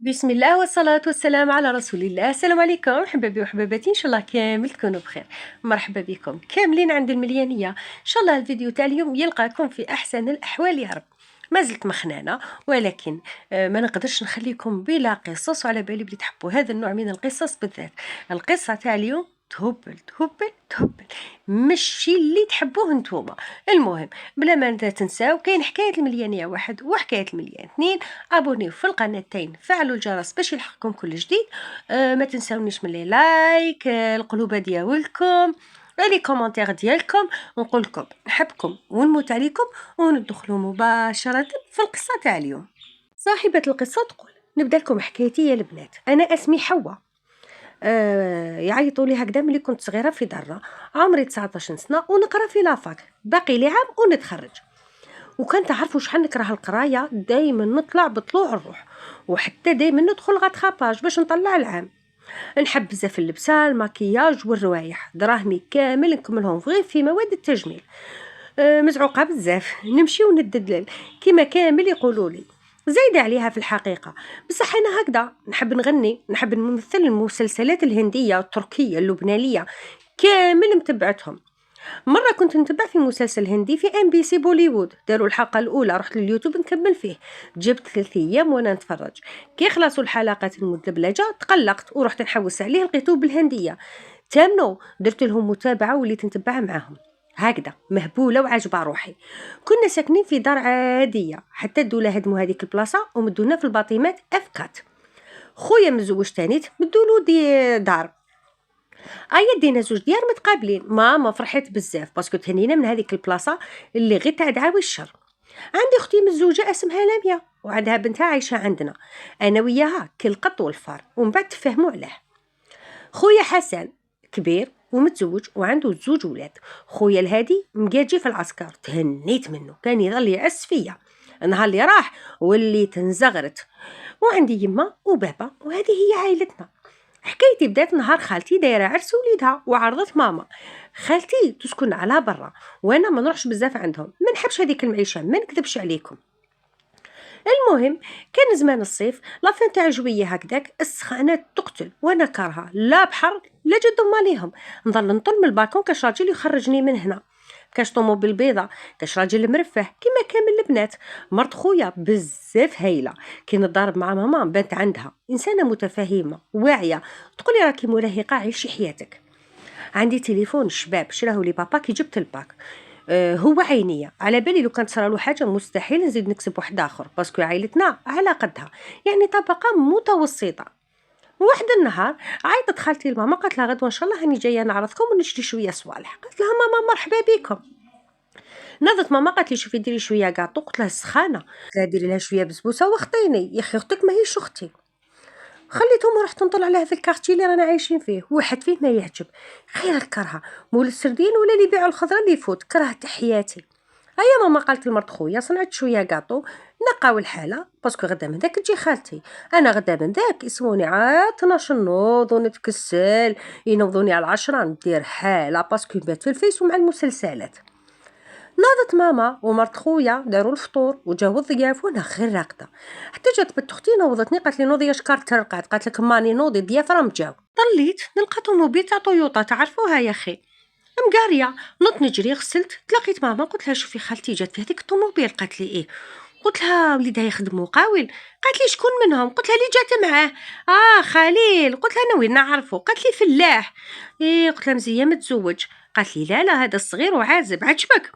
بسم الله والصلاة والسلام على رسول الله. السلام عليكم حبابي وحباباتي، ان شاء الله كامل تكونوا بخير. مرحبا بكم كاملين عند المليانية. ان شاء الله الفيديو تاع اليوم يلقاكم في احسن الاحوال يا رب. ما زلت مخنانة ولكن ما نقدرش نخليكم بلا قصص، وعلى بالي بلي تحبوا هذا النوع من القصص بالذات. القصة تاع اليوم تهبل تهبل تهبل، ماشي اللي تحبوه نتوما. المهم بلا ما تنساو، كاين حكاية المليانية واحد وحكاية المليان اثنين. ابونيو في القناتين، فعلوا الجرس باش يلحقكم كل جديد. ما تنساونيش من لي لايك، القلوبه ديالكم، لي كومونتير ديالكم. نقول لكم نحبكم ونموت عليكم، وندخلوا مباشره في القصه تاع اليوم. صاحبه القصه تقول: نبدا لكم حكايتي يا البنات. انا اسمي حواء. يعيطوا لي هكذا ملي كنت صغيره في دره. عمري 19 سنه ونقرا في لافاك، باقي لي عام ونتخرج. وكان تعرفوا شحال نكره القرايه، دائما نطلع بطلوع الروح، وحتى دائما ندخل غاتخاباج باش نطلع العام. نحب بزاف اللبسه، الماكياج والروايح، دراهمي كامل نكملهم غير في مواد التجميل. مزعوقه بزاف، نمشي ونددلل كيما كامل يقولوا لي. زايدة عليها في الحقيقة، بصح أنا هكذا نحب نغني، نحب نمثل المسلسلات الهندية التركية اللبنانية كامل متبعتهم. مرة كنت نتبع في مسلسل هندي في ام بي سي بوليوود، داروا الحلقة الأولى، رحت لليوتيوب نكمل فيه. جبت 3 أيام وأنا نتفرج. كي خلصوا الحلقات المدبلجة تقلقت ورحت نحوس عليه، لقيتوه بالهندية. تامنوا درت لهم متابعة وليت نتبع معاهم هكذا، مهبولة وعاجبة روحي. كنا ساكنين في دار عادية حتى الدولة هدموا هذيك البلاصة ومدونا في الباطيمات افكات. خويا مزوج تانيت مدولو دي دار. دينا زوج ديار متقابلين. ماما فرحت بزاف باسكو تهنينا من هذيك البلاصه اللي غير تعدعاوي الشر. عندي اختي مزوجه اسمها لاميا، وعندها بنتها عايشه عندنا. انا وياها كالقط والفار، ومن بعد تفهموا عليه. خويا حسن كبير ومتزوج وعنده 2 ولاد. خويا الهادي مقاجي في العسكر، تهنيت منه، كان يظل يعس فيا. النهار اللي راح وليت نزغرت. وعندي يما وبابا، وهذه هي عائلتنا. حكايتي بدات نهار خالتي دايره عرس وليدها وعرضت ماما. خالتي تسكن على برا، وانا ما نروحش بزاف عندهم، ما نحبش هذيك المعيشه، ما نكذبش عليكم. المهم كان زمان الصيف، لافين تاع جويه هكذاك، السخانه تقتل وانا كارهه، لا بحر لا جد ماليهم. نظل نطل من البالكون كاش راجل يخرجني من هنا، كاش طوموبيل بيضه، كاش راجل مرفه كيما كامل البنات. مرت خويا بزاف هايله، كي نضارب مع ماما بنت عندها انسانه متفهمه واعيه، تقولي راكي مراهقه عيشي حياتك. عندي تليفون شباب شراه لي بابا كي جبت الباك. هو عينيا، على بالي لو كانت صرالو حاجه مستحيل نزيد نكسب واحد اخر، باسكو عائلتنا على قدها، يعني طبقه متوسطه. واحد النهار عيطت خالتي لماما، قالت لها غدوه ان شاء الله هاني جايه نعرضكم ونشري شويه صوالح. قالت لها ماما مرحبا بكم. نضت ماما قالت لي شوفي ديري شويه كاطو. قلت لها سخانه. قالت لها ديري لها شويه بسبوسه واخطيني. يا اخي اختك ماهيش اختي. خليتهم ورحت نطلع على هذا الكارتي اللي رانا عايشين فيه، واحد فيه ما يعجب، خير الكرهه، مول السردين ولا اللي يبيعوا الخضره اللي يفوت، كرهت حياتي. هيا ماما قالت لمرت خويا صنعت شويه كاطو، نقاو الحاله باسكو غدا من ذاك تجي خالتي. انا غدا من ذاك يسموني عاد 12 نوض ونتكسل، ينوضوني على 10 ندير حاله باسكو نبات في الفيس ومع المسلسلات. ناضت ماما ومرت خويا داروا الفطور وجاو الضياف وانا غير راقده. حتى جات بنت اختي نوضتني قالت لي نوضي يا شكار ترقعت. قالت لك ماني نوضي الضياف راهم جاو. طليت نلقى طوموبيل تاع طويوطا، تعرفوها يا اخي، مقاريه. نط نجري غسلت، تلاقيت ماما قلت لها شوفي خالتي جات في هذيك الطوموبيل. قالت لي ايه. قلت لها وليدها يخدموا قاول. قالت لي شكون منهم. قلت لها اللي جات معاه. خليل. قلت لها انا وين نعرفه. قالت لي فلاح. ايه. قلت لها مزيان متزوج. قالت لي لا لا هذا الصغير وعازب عجبك.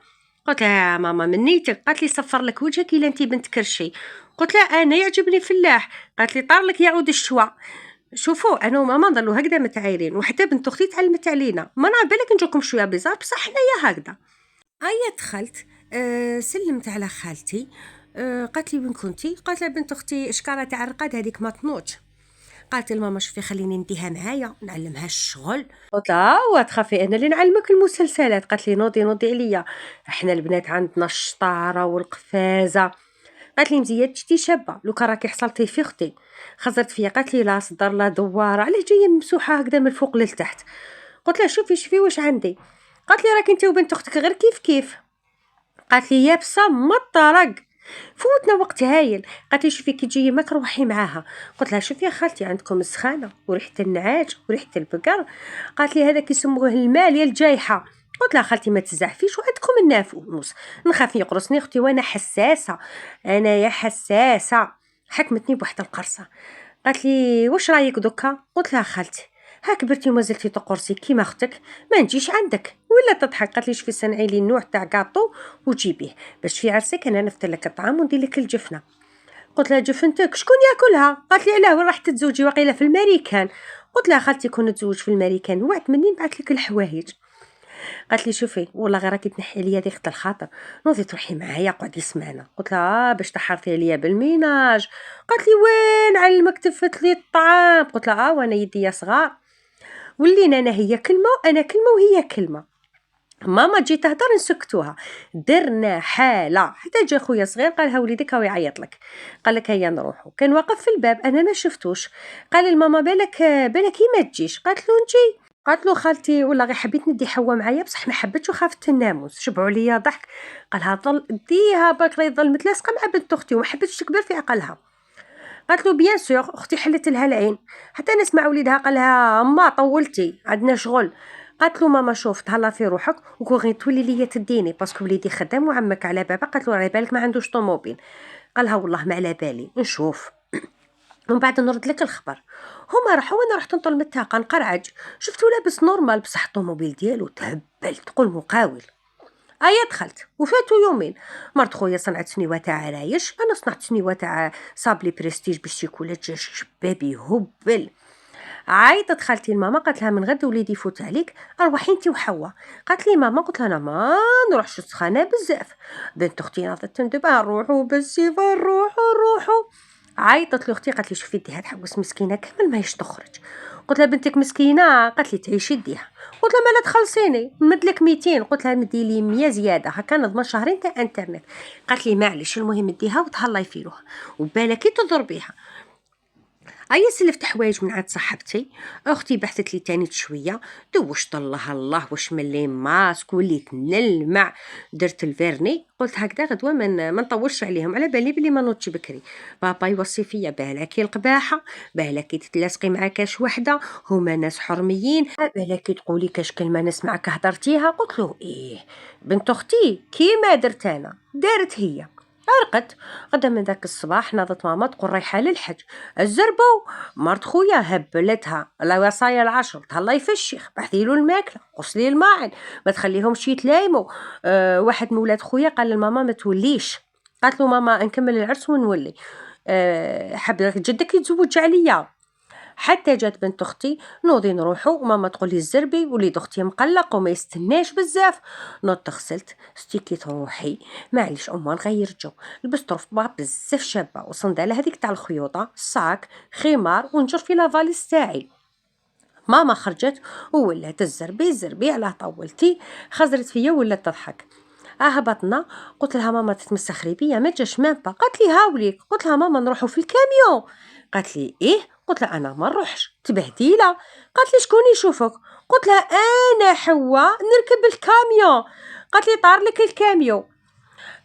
قلت لها ماما من نيتك. قالت لي صفر لك وجهك الا انت بنت كرشي. قلت لها انا يعجبني فلاح. قالت لي طار لك يعود الشوا. شوفوا انا وماما نضلوا هكذا متعايرين، وحتى بنت اختي تعلمت علينا. ما انا بالك نجوكم شويه بيزار بصح حنايا هكذا. دخلت. سلمت على خالتي. قالت لي وين كنتي. قالت لها بنت اختي اشكاره تاع الرقاد هذيك ما تنوضش. قالت لماما شوفي خليني نديها معايا نعلمها الشغل. قلت لها وتخافي انا اللي نعلمك المسلسلات. قالت لي نوضي نوضي عليا، احنا البنات عندنا الشطاره والقفازه. قالت لي مزيان شتي شابه لو كان راكي حصلتي في اختي. خزرت فيا قالت لي لا صدر لا دواره، علاش جايه ممسوحه هكذا من الفوق للتحت. قلت لها شوفي شوفي واش عندي. قالت لي راكي انت وبنت اختك غير كيف كيف. قالت لي يابسه ما الطرق. فوتنا وقت هايل. قالت لي شوفي كي تجيي ماك روحي معاها. قلت لها شوفي يا خالتي عندكم السخانه وريحه النعاج وريحه البقر. قالت لي هذا كيسموه الماء ديال الجايحه. قلت لها خالتي ما تزعفيش وعندكم النافوس. نخاف يقرصني اختي وانا حساسه، انايا حساسه. حكمتني بواحد القرصه. قالت لي واش رايك دوكا؟ قلت لها خالتي ها كبرتي وما زلتي تقرصي كيما اختك، ما نجيش عندك ولا تضحك. قالت لي شوفي صنعي لي نوع تاع كاطو وجيبيه باش في عرسك انا نفتر لك الطعام وندير لك الجفنه. قلت لها جفنتك شكون ياكلها؟ قالت لي علاه وين راح تتزوجي واقيلا في الماريكان؟ قلت لها خالتي كون نتزوج في الماريكان وعد مني نبعث لك الحوايج. قالت لي شوفي والله غير راكي تنحي ليا ضيقه الخاطر، نوضي تروحي معايا قعدي سمانه. قلت لها باش تحرثي ليا بالميناج. قالت لي وين علمك تفت لي الطعام؟ قلت لها وانا يديا صغار. ولينا انا هي كلمه وانا كلمه وهي كلمه. ماما تجي تهضر نسكتوها. درنا حاله حتى جا خويا صغير قالها وليدك هو يعيط لك. قال لك هيا نروحوا. كان واقف في الباب انا ما شفتوش. قال لماما بالك ما تجيش. قالت له نجي. قالت له خالتي والله غير حبيت ندي حوا معايا بصح ما حبيتش وخافت الناموس. شبعوا ليا ضحك. قالها ظل ديها بكري ظل متلاصقه مع بنت اختي وما حبيتش تكبر في عقلها. قالت له بيان سور. اختي حلت لها العين حتى نسمع وليدها قالها اما طولتي عندنا شغل. قالت له ماما شوف تهلا في روحك وكون غير تولي ليا تديني باسكو وليدي خدام وعمك على بابا. قالت له على بالك ما عندوش طوموبيل؟ قالها والله ما على بالي نشوف ومن بعد نرد لك الخبر. هما راحوا وانا رحت نطل من التاقه نقرعج. شفتو لابس نورمال بصح الطوموبيل ديالو تهبل تقول مقاول. ايا دخلت وفاتوا يومين. مرت خويا صنعت سنيوه تاع عرايش، انا صنعت سنيوه تاع صابلي بريستيج بالشيكولات جا شبابي هبل. عيطت خالتي لماما قالت لها من غد وليدي يفوت عليك اروحي انت وحوا. قالت لي ماما. قلت لها انا ما نروحش السخانه بزاف. بنت اختي ناضت تندب نروحوا بالسيف نروحوا. عيطت لاختي قالت لي شوفي ديها تحوس مسكينه كامل ماهيش تخرج. قلت لها بنتك مسكينه. قالت لي تعيشي ديها. قلت لها مالا تخلصيني نمد لك 200. قلت لها مدي لي 100 زياده هكا نضمن شهرين تاع انترنت. قالت لي معليش المهم ديها وتهلاي فيروها وبالك تضربيها. ايا سلفت حوايج من عند صاحبتي. اختي بحثت لي تاني شويه دوشت الله واش ملي ماسك وليت نلمع. درت الفيرني قلت هكذا غدوه ما نطولش عليهم على بالي بلي ما نوضش بكري. بابا يوصي فيا بالك القباحه بالك تتلاصقي مع كاش وحده هما ناس حرميين بالك تقولي كاش كلمه نسمعك هضرتيها. قلت له ايه بنت اختي كيما درت انا دارت هي. عرقت. غدا من ذاك الصباح ناضت ماما تقول رايحه للحج. الزربو مرت خويا هبلتها لا وصايا العشر تهلاي في الشيخ بحثي له الماكله غسلي الماعن ما تخليهمش يتلايموا. واحد من ولاد خويا قال لماما ما توليش. قالت له ماما نكمل العرس ونولي. حب جدك يتزوج عليا. حتى جات بنت اختي نوضي نروحو وماما تقول لي الزربي وليد اختي مقلق وما يستناش بزاف. نوضت غسلت ستيكيت روحي معليش امال غير جو. لبست رفبه بزاف شابه وصنداله هذيك تاع الخيوطه صاك خمار ونجر في لافاليس تاعي. ماما خرجت وولات الزربي على طولتي. خزرت فيا ولات تضحك. هبطنا. قلت لها ماما تتمسخري بيا ما جاش مامبا. قالت لي هاوليك. قلت لها ماما نروحوا في الكاميون. قالت لي ايه. قلت لها انا ما نروحش تبهديله. قالت لي شكون يشوفك؟ قلت لها انا حوا نركب الكاميون. قالت لي طار لك الكاميون.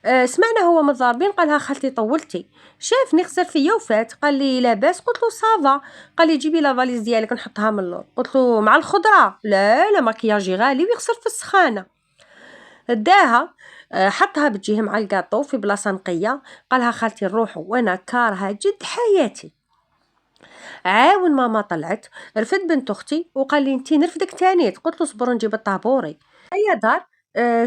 سمعنا هو من الضاربين قالها خالتي طولتي شافني خسر فيا وفات. قال لي لاباس؟ قلت له صافا. قال لي جيبي لا فاليز ديالك نحطها من اللور. قلت له مع الخضره لا مكياجي غالي ويخسر في السخانه. داها حطها بتجيه مع الكاطو في بلاصه نقيه. قالها خالتي نروحوا وانا كارها جد حياتي. عاون ماما طلعت رفد بنت اختي وقال لي انتي نرفدك تانيت. قلت له صبر نجيب الطابوري. هيا دار.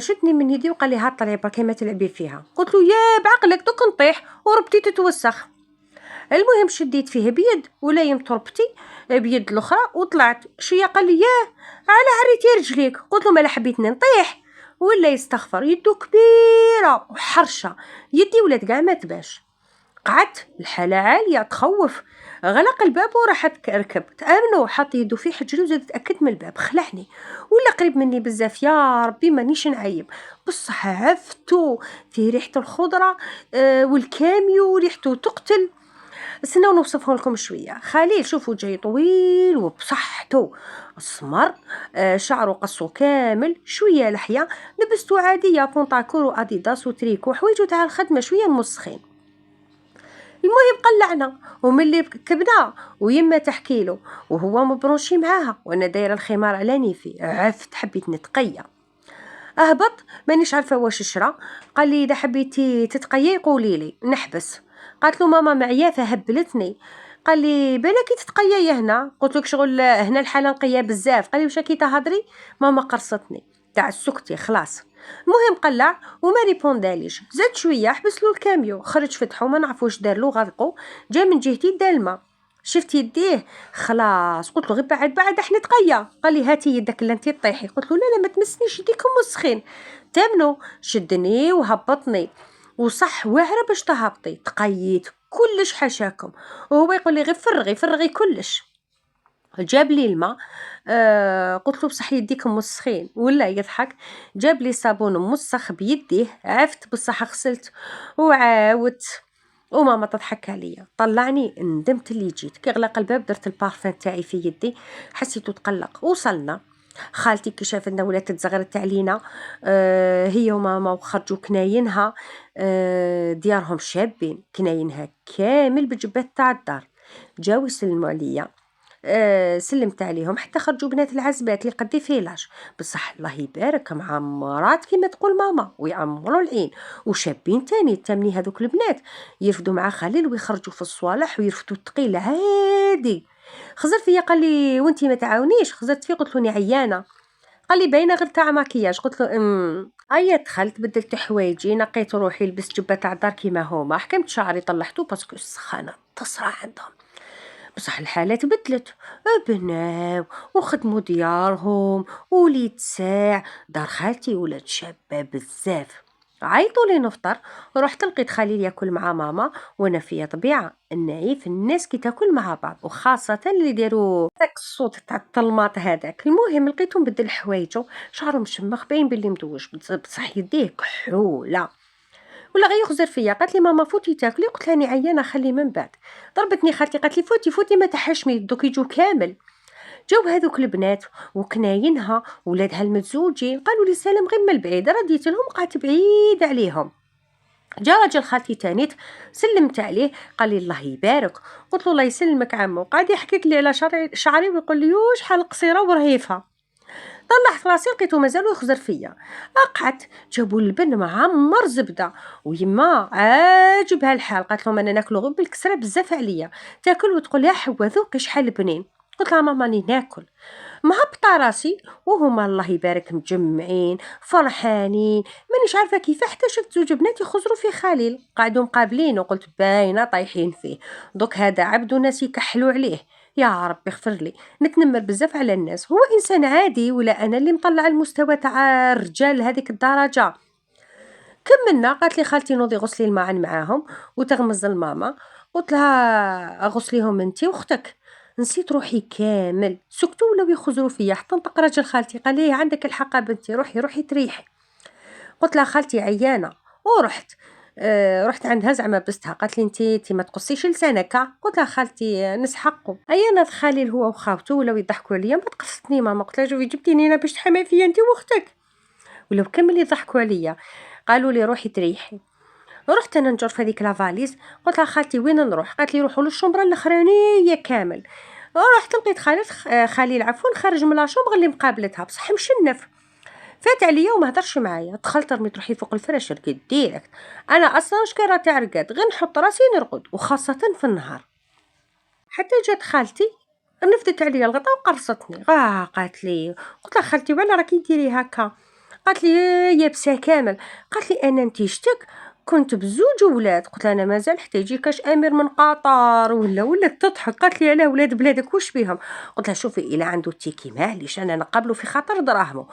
شدني من يدي وقال لي هات طلعي بركي ما تلعبي فيها. قلت له يا بعقلك دوك نطيح وربتي تتوسخ. المهم شديت فيه بيد ولا يم تربتي بيد الاخرى وطلعت شويه. قال لي ياه على عريتي رجليك. قلت له ما حبيتني نطيح ولا يستغفر يدو كبيره وحرشه يدي ولات كاع ما تباش. قعدت الحاله عاليه تخوف. غلق الباب وراحت ركب تامنوا حط يدو في حجري وزاد تاكد من الباب خلعني ولا قريب مني بزاف. يا ربي مانيش نعيب بصح عفتو في ريحه الخضره والكاميو ريحته تقتل. استناو نوصفهم لكم شويه. خليل شوفوا جاي طويل وبصحته، اسمر، شعره قصو كامل، شويه لحيه، لبستو عاديه بونطاكور واديداس وتريكو، حوايجو تاع الخدمه شويه موسخين. المهم قلعنا، وملي كبدا ويما تحكي له وهو مبروشي معاها وانا دايره الخمار على نيفي، عفت حبيت نتقيا. اهبط مانيش عارفه واش شرا، قال لي اذا حبيتي تتقيي قولي لي نحبس. قالت له ماما معيا فهبلتني. قال لي بالك تتقيي هنا، قلت لك شغل هنا الحاله نقيه بزاف. قال لي واش كي تهضري، ماما قرصتني تاع سكتي خلاص. المهم قلع وما ريبونداليش، زاد شويه حبس له الكاميو، خرج فتحو ما نعرف واش دار له، غرقو جا من جهتي دا الماء، شفت يديه خلاص. قلت له غير بعد احنا نتقيا. قال لي هاتي يدك لا انت طيحي. قلت له لا ما تمسنيش يديكم مسخين. تامنو شدني وهبطني، وصح واعره باش تهبطي، تقيت كلش حاشاكم. وهو يقول لي غير فرغي كلش. جاب لي الماء، قلت له بصح يديك مسخين ولا يضحك. جاب لي صابون مسخ بيديه، عفت بصح غسلت وعاودت. وماما تضحك عليا، طلعني ندمت اللي جيت. كي غلق الباب درت البارفان تاعي في يدي، حسيتو تقلق. وصلنا، خالتي كي شافتنا ولات تزغرت علينا، هي وماما وخرجوا كناينها، ديارهم شابين كناينها كامل بجبات تاع الدار. جاو يسلموا عليا، سلمت عليهم حتى خرجوا بنات العزبات اللي قدي فيلاج. بصح الله يبارك معمرات كيما تقول ماما ويعمروا العين، وشابين تاني هذوك البنات يرفدوا مع خليل ويخرجوا في الصوالح ويرفدوا الثقيل عادي. خزر فيا قال لي وانتي ما تعاونيش. خزرت فيه قلت له عيانه. قال لي باينه غير تاع ماكياج. قلت له ايا دخلت بدلت حوايجي، نقيت روحي، لبست جبه تاع الدار كيما هما، حكمت شعري طلعته باسكو السخانه تصرى عندهم. بصح الحالة تبدلت، بناو وخدموا ديارهم وليد ساع. دار خالتي ولات شابة بزاف. عيطوا لي نفطر، رحت لقيت خليل ياكل مع ماما، وانا فيا طبيعه نعيف الناس كي تاكل مع بعض، وخاصه اللي داروا داك الصوت تاع الطلماط هذاك. المهم لقيته مبدل حوايجو، شعره مشمخ باين باللي مدوش، بصح يديه كحوله. ولا غير يخزر فيا. قالت لي ماما فوتي تاكلي، قلت لها عيانه خلي من بعد. ضربتني خالتي قالت لي فوتي ما تحشمي، دوك يجوا كامل. جاو هذوك البنات وكناينها ولادها المتزوجين، قالوا لي سلام غير من البعيد، رديت لهم قعدت بعيد عليهم. جا راجل خالتي تانيت، سلمت عليه قال لي الله يبارك. قلت له الله يسلمك عمو. قاعد يحكيك لي على شعري ويقول لي يوش حال قصيره ورهيفه. طلعت راسي لقيتو مازالو يخزر فيا. قعدت، جابوا البن معمر زبده، ويما عاجبها الحال. قالت لهم انا ناكلو غير بالكسره بزاف عليا. تاكل وتقول يا حوا ذوقي شحال بنين. قلت لها ماما راني ناكل. مهبطه راسي وهما الله يبارك مجمعين فرحانين. مانيش عارفه كيف حتى شفت زوج بنات يخزروا في خليل قاعدوا مقابلين، وقلت باينه طايحين فيه. دوك هذا عبد وناس يكحلوا عليه. يا ربي اغفر لي، نتنمر بزاف على الناس. هو انسان عادي ولا انا اللي مطلع المستوى تاع الرجال لهذيك الدرجه؟ كملنا. قالت لي خالتي نوضي غسلي الماعن معاهم وتغمز الماما. قلت لها غسليهم انتي واختك. نسيت روحي كامل، سكتوا ولاو يخزروا فيا. حتى نطق راجل خالتي قال لي عندك الحق بنتي، روحي تريحي. قلت لها خالتي عيانه ورحت. رحت عندها زعما بستها. قالت لي انتي ما تقصيش لسانك. قلت لها خالتي نسحقوا. انا خالي هو وخاوته ولاو يضحكوا عليا، ما تقصتني ماما. قلت لها شوفي جبتيني هنا باش تحمي فيا انتي واختك. ولاو كامل يضحكوا عليا. قالوا لي روحي تريحي. رحت انا نجر في هذيك لافاليز. قلت لها خالتي وين نروح؟ قالت لي روحوا للشومبره الاخرانيه كامل. رحت لقيت خالي عفوا خارج من لاشومبر اللي مقابلتها، بصح مشنف. فات عليا وما هضرش معايا. دخلت رميت روحي فوق الفراش رقدت ديريكت. انا اصلا شكرا تاع رقاد غير نحط راسي نرقد، وخاصه في النهار. حتى جات خالتي نفدت عليا الغطا وقرصتني. قالت لي. قلت لها خالتي وعلى راكي ديري هكا؟ قالت لي يابسه كامل. قالت لي انا نتيجتك كنت بزوج ولاد. قلت لها انا مازال حتى يجيكاش امير من قطر ولا تضحك. قالت لي على ولاد بلادك واش بيهم؟ قلت لها شوفي الا عنده تيكي معليش انا نقابله في خاطر دراهمه.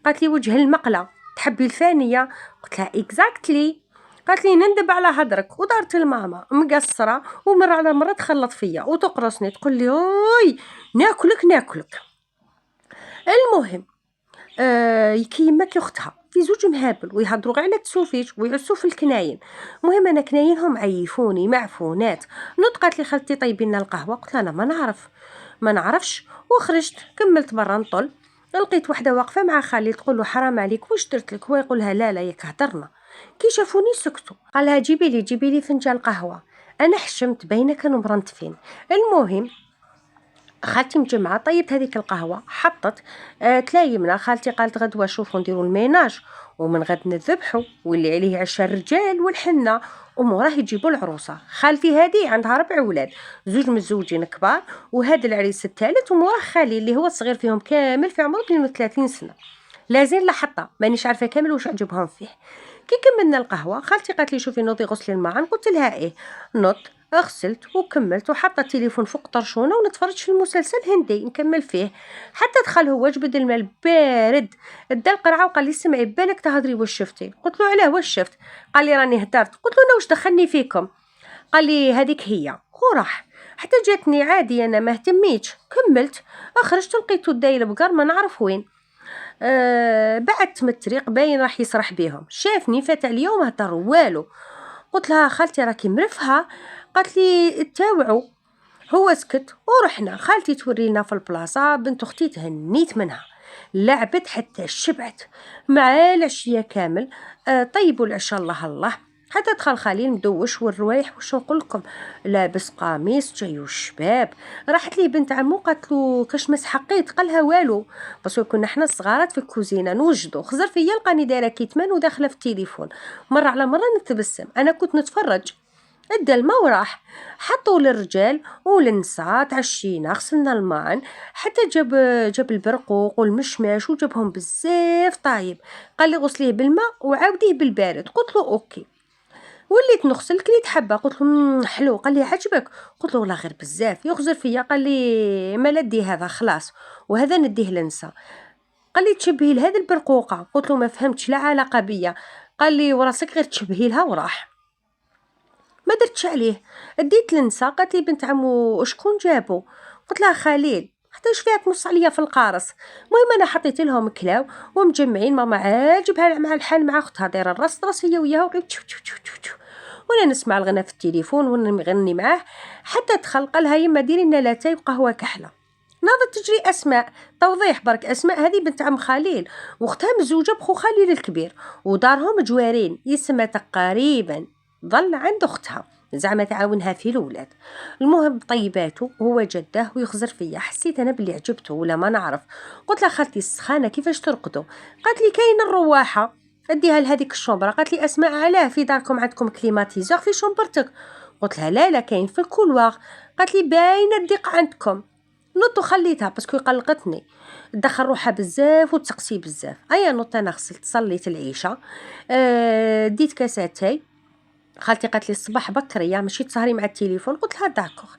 قالت لي وجه المقله تحبي الفانيه؟ قلت لها اكزاكتلي. قالت لي نندب على هدرك. ودارت الماما مقصره ومره على مره تخلط فيا وتقرصني تقول لي اوي ناكلك. المهم كي يماك اختها في زوج مهابل ويهضروا غير على التسوفيج ويعسوا في الكناين. المهم انا كناينهم عيفوني معفونات. نوض قالت لي خالتي طيبي لنا القهوه، قلت لها انا ما نعرفش وخرجت كملت برا نطل. لقيت وحده واقفه مع خالي تقول له حرام عليك واش درت لك، هو يقول لها لا ياك هضرنا. كي شافوني سكتوا، قال لها جيبي لي فنجان قهوه. انا حشمت باينه كانوا مرنتفين. المهم خالتي مجمعه طيبت هذيك القهوه حطت تلايمنا. خالتي قالت غدوه شوفوا نديروا الميناج ومن غد نذبحوا واللي عليه 10 رجال والحنه وموراه يجيبوا العروسه. خالتي هذه عندها 4 ولاد، زوج متزوجين كبار وهذا العريس الثالث، وموراه خالي اللي هو الصغير فيهم كامل في عمره 32 سنه. لازين لحطه مانيش عارفه كامل واش عجبهم فيه. كي كملنا القهوه خالتي قالت لي شوفي نوضي غسلي الماعن، قلت لها ايه. نط غسلت وكملت وحاطه التليفون فوق طرشونه ونتفرج في المسلسل هندي نكمل فيه حتى دخل هو جبد الماء البارد دا القرعه وقال لي سمعي بالك تهضري واش شفتي. قلت له علاه واش شفت؟ قال لي راني هدرت. قلت له انا واش دخلني فيكم؟ قال لي هذيك هي وراح. حتى جاتني عادي انا ما اهتميتش كملت. خرجت لقيتو داير بقر ما نعرف وين. بعدت من الطريق باين راح يسرح بيهم، شافني فات عليا وما هضر والو. قلت لها خالتي راكي مرفهه؟ قالت لي تاوعوا. هو سكت ورحنا. خالتي توري لنا في البلاصه، بنت اختي تهنيت منها، لعبت حتى شبعت مع العشيه كامل. طيبوا العشاء الله حتى دخل خالي مدوش والروايح واش نقول لكم، لابس قميص جاي الشباب. راحت لي بنت عمو قالت له كاش مسحقيت؟ قالها والو، بس كنا حنا صغارات في الكوزينه نوجدوا. خزر فيا لقاني دايره كيتمان وداخله في التليفون، مره على مره نتبسم. انا كنت نتفرج. ادى الماء وراح. حطوا للرجال وللنساء تعشينا غسلنا الماعن حتى جاب البرقوق والمشماش وجابهم بزاف طايب. قال لي غسليه بالماء وعاوديه بالبارد. قلت له اوكي. وليت نغسل كليت حبه. قلت له حلو. قال لي عجبك؟ قلت له والله غير بزاف. يخزر فيا قال لي ما لدي هذا خلاص وهذا نديه لنسى. قال لي تشبهي لهذا البرقوقه. قلت له ما فهمتش لا علاقه بيا. قال لي وراسك غير تشبهي لها وراح. ما درتش عليه. اديت لنسى. قالت لي بنت عمو شكون جابو؟ قلت لها خليل. حتى واش فيها تنص عليا في القارص. المهم انا حطيت لهم كلاو ومجمعين. ماما عاجبها مع الحال مع اختها دايره الراس هي وياها وانا نسمع الغناء في التليفون ونغني معاه حتى دخل. قالها يما ديري لنا لاتاي وقهوه كحله. ناضت تجري اسماء. توضيح برك اسماء هذه بنت عم خليل واختها مزوجه بخو خليل الكبير ودارهم جوارين يسمى تقريبا ظل عند اختها زعما تعاونها في الاولاد. المهم طيباته وهو جده ويخزر فيا. حسيت انا بلي عجبته ولا ما نعرف. قلت لها خالتي السخانه كيفاش ترقدوا؟ قالت لي كاين الرواحه اديها لهذيك الشومبره. قالت لي اسماء علاه في داركم عندكم كليماتيزور في شومبرتك؟ قلت لها لا كاين في الكولواغ. قالت لي باينه الضيق عندكم. نط وخليتها باسكو قلقتني دخل روحها بزاف وتسقسي بزاف. ايا نط انا غسلت صليت العشاء. ديت كاساتي. خالتي قالت لي الصباح بكريه ماشي تسهري مع التليفون. قلت لها داكوغ.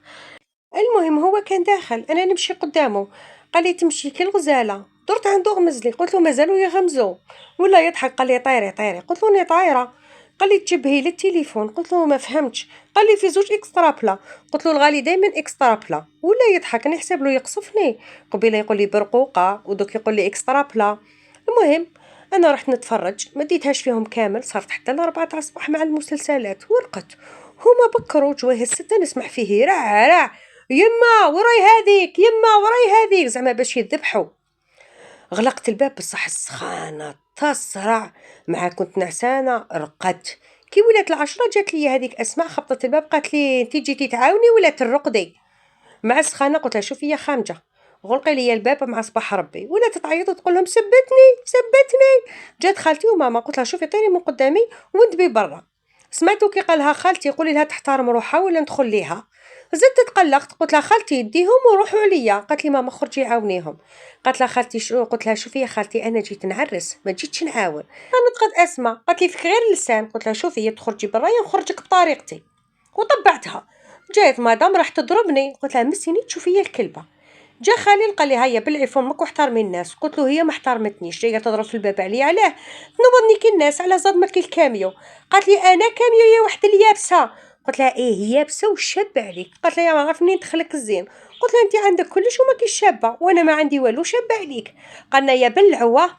المهم هو كان داخل انا نمشي قدامه. قال لي تمشي كي الغزاله. درت عنده غمز لي. قلت له مازالوا يغمزوا ولا يضحك. قال لي طيري. قلت له اني طايره. قال لي تشبهي لي التليفون. قلت له ما فهمتش. قال لي في زوج اكسترا بلا. قلت له الغالي دائما اكسترا بلا ولا يضحك. انا حسب له يقصفني قبيله يقول لي برقوقه ودوك يقول لي اكسترا بلا. المهم انا رحت نتفرج ما ديتهاش فيهم كامل. صارت حتى ل4 تاع الصباح مع المسلسلات ورقت. هما بكروا جواه الستة نسمع فيه رع يما وراي هذيك يما وراي هذيك زعما باش يذبحوا. غلقت الباب بصح السخانه تصرع مع كنت نعسانه رقدت. كي ولات 10 جات لي هذيك اسماء خبطت الباب قالت لي انت جيتي تعاوني ولا ترقدي مع السخانه؟ قلت لها شوفي يا خامجه غلقي لي الباب مع صباح ربي. ولا تعيط وتقول لهم سبتني. جات خالتي وماما. قلت لها شوفي طيري من قدامي وندبي برا. سمعتو كي قالها خالتي قولي لها تحترم روحها ولا ندخل ليها. زدت تقلقت. قلت لها خالتي يديهم وروحوا عليا. قالت لي ماما خرجي عاونيهم. قالت لها خالتي شو؟ قلت لها شوفي يا خالتي انا جيت نعرس ما جيتش نعاون. نطقت اسماء قالت لي فيك غير اللسان. قلت لها شوفي يا تخرجي برا يا نخرجك بطريقتي وطبعتها. جات مدام راح تضربني. قلت لها مسيني تشوفي هي الكلبه. جا خالي قال لي هيا بالعفو امك واحترمي الناس. قلت له هي ما احترمتنيش جايه تضرب في الباب عليا علاه تنوضني كي الناس على صدمك الكاميو. قالت لي انا كاميو يا وحده اليابسه. قلت لها ايه يابسه وشاب عليك. قالت لي يا ما عرف منين دخلك الزين. قلت لها انت عندك كلش وما كيش شابه وانا ما عندي والو شابه عليك. قالنا يا بلعوه.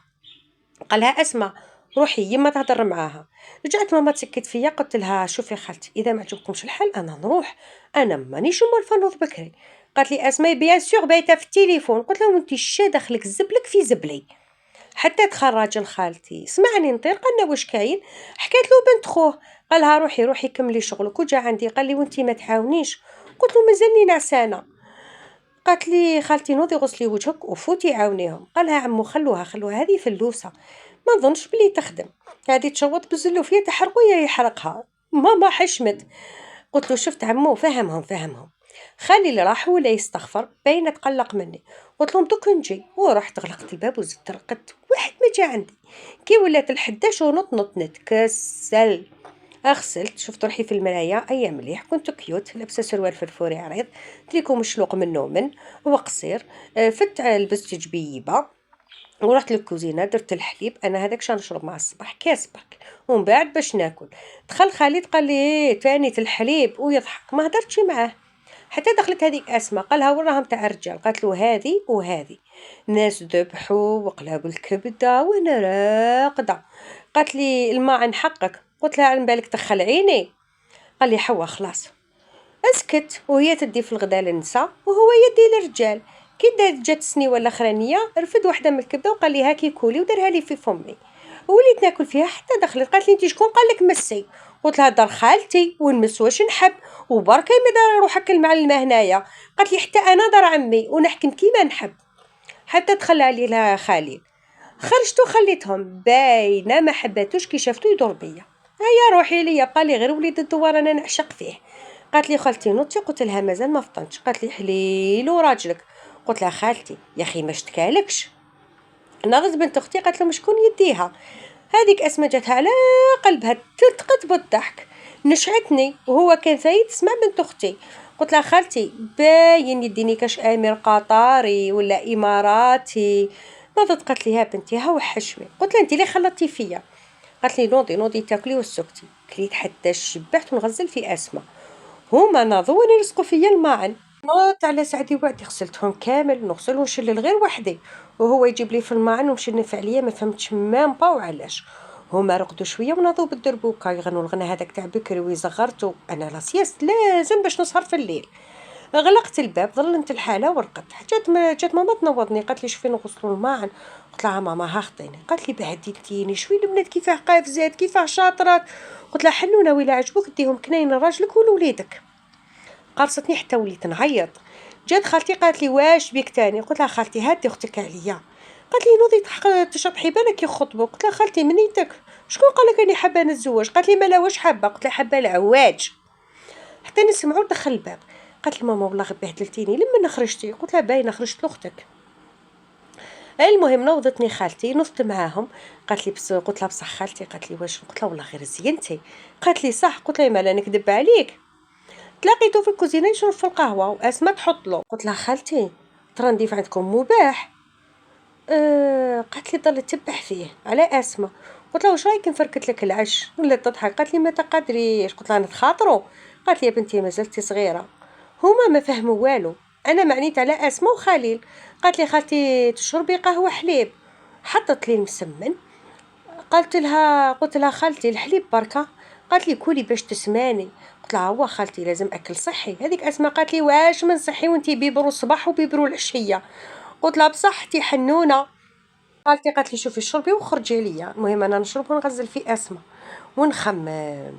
قالها اسمع روحي يما تهضر معاها. رجعت ماما تسكت فيا، قلت لها شوفي خالتي اذا ما عجبكمش الحال انا نروح، انا مانيش موالفه نوض بكري. قالت لي اسماء بيان سور بايته في التليفون. قلت لها وانت شا دخلك زبلك في زبلي. حتى دخل راجل خالتي سمعني نطير، قالنا واش كاين. حكيت له بنت خوه، قالها روحي روحي كملي شغلك. وجا عندي قال لي وانتي ما تعاونيش. قلت له مازالني نعسانه. قالت لي خالتي نوضي غسلي وجهك وفوتي عاونيهم. قالها عمو خلوها هذه فلوسه، ما نظنش بلي تخدم، هذه تشوط بالزلوفيه تحرقو يا يحرقها. ماما حشمت. قلت له شفت عمو فهمهم. خالي اللي راح ولا يستغفر باين تقلق مني. قلت لهم دوك نجي، ورحت غلقت الباب وزدت رقدت، واحد ما جا عندي. كي ولات ال11 ونط نتكسل. غسلت شفت روحي في المرايه، ايا مليح كنت كيوت، لابسه سروال فرفوري عريض تريكو مشلوق منه من هو قصير. فت لبست جبيبه ورحت للكوزينه درت الحليب، انا هذاك شنو نشرب مع الصباح كاس برك، ومن بعد باش ناكل. دخل خالد قال لي تاني الحليب ويضحك، ما هدرتش معاه. حتى دخلت هذيك اسماء قالها وراهم تاع الرجال، قالت له هذه وهذه ناس ذبحوا وقلابوا الكبده وانا راقده. قالت لي الماء عن حقك. قلت لها على بالك تخل عيني. قال لي حوا خلاص اسكت. وهي تدي في الغدا للنساء وهو يدي للرجال. كي جات السنيوه الاخرانيه رفد وحده من الكبده وقال لي هاكي كولي ودارها لي في فمي. وليت ناكل فيها حتى دخلت قالت لي انت شكون قال لك مسي. قلت لها دار خالتي ونمس واش نحب، وبركه ما دار روحك المعلمه هنايا. قالت لي حتى انا دار عمي ونحكم كيما نحب. حتى دخل علي لها خالي، خرجت وخليتهم باينه ما حباتوش كي شافتو يدور بيا. هيا روحي ليا، بقى لي غير وليد الدوار انا نعشق فيه. قالت لي خالتي نوضتي. قلت لها مازال ما فطنتش. قالت لي حليل وراجلك. قلت لها خالتي يا اخي ما شتكالكش. ناضت بنت اختي قالت له شكون يديها. هذيك اسماء جاتها على قلبها تلتقت بالضحك، نشعتني وهو كان سيد تسمع بنت اختي. قلت لها خالتي باين يديني كاش امير قطري ولا اماراتي. ناضت قالت لي يا بنتي ها وحشمي. قلت لها انت اللي خلطتي فيا. قالت لي نوضي تاكلي وسكتي. كليت حتى شبعت ونغزل في اسماء. هما ناضوا يرزقوا فيا الماعن. نوضت على سعدي وعدي غسلتهم كامل، نغسل ونشلل غير وحدي، وهو يجيب لي في الماعن ومشنف عليا ما فهمتش مام با وعلاش. هما رقدوا شويه وناضوا بالدربوكه يغنوا الغنى هذاك تاع بكري ويزغرتوا. انا لا سياست لازم باش نسهر في الليل. غلقت الباب ظلمت الحاله ورقدت. جات ماما تنوضني قالت لي شوفي نغسلوا الماعن. قلت لها ماما ها خطيني. قالت لي بهدلتيني شوي البنات كيفاه قافزات كيفاه شاطرات. قلت لها حنونه ولا عجبوك ديهم كناين لراجلك ولوليدك. قرصتني حتى وليت نعيط. جات خالتي قالت لي واش بيك تاني. قلت لها خالتي هاتي اختك عليا. قالت لي نوضي تشطحي بالك يخطبوا. قلت لها خالتي منيتك شكون قال لك اني حابه نتزوج. قالت لي مالا واش حابه. قلت لها حابه العواج. حتى نسمعوا دخل الباب. قالت لي ماما والله غير بهدلتيني لما خرجتي. قلت لها باينه خرجت لاختك. المهم نوضتني خالتي نضت معاهم. قالت لي بس. قلت لها بصح خالتي. قالت لي واش. قلت لها والله غير زينتي. قالت لي صح. قلت لها مالا نكذب عليك. تلاقيته في الكوزينه يشرب في القهوه واسماء تحط له. قلت لها خالتي ترى نضيف عندكم مباح. قالت لي ضل تتبح فيه على اسماء. قلت لها واش رايك نفركت لك العش ولا تضحك. قالت لي ما تقدريش. قلت لها نتخاطروا. قالت لي يا بنتي مازلتي صغيره. هما ما فهموا والو، انا معنيت على اسماء وخليل. قالت لي خالتي تشربي قهوه حليب. حطت لي المسمن. قلت لها خالتي الحليب بركه. قالت لي كولي باش تسماني. قلت لها هو خالتي لازم اكل صحي. هذيك اسماء قالت لي واش من صحي وانتي بيبرو الصباح وبيبرو العشيه. قلت لها بصحتي حنونه. قالت لي شوفي شربي وخرجي عليا. المهم انا نشرب ونغزل في اسماء ونخمم.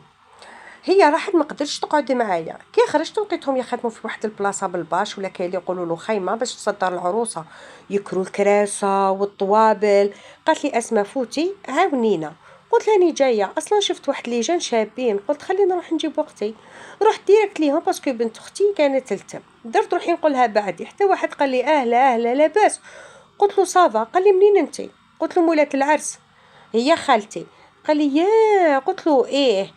هي راحت ما قدرتش تقعد معايا. كي خرجت لقيتهم يخدموا في واحد البلاصه بالباش ولا كاين اللي يقولوا له خيمه باش تصدر العروسه، يكروا الكراسه والطوابل. قالت لي اسماء فوتي عاونينا. قلت لها راني جايه اصلا شفت واحد ليجان شابين. قلت خلينا نروح نجيب وقتي. رحت ديريكت ليهم باسكو بنت اختي كانت تلتم. درت روحي نقولها بعدي. حتى واحد قال لي اهلا لاباس. قلت له صافا. قال لي منين انت. قلت له مولات العرس. هي خالتي. قال لي يا. قلت له ايه.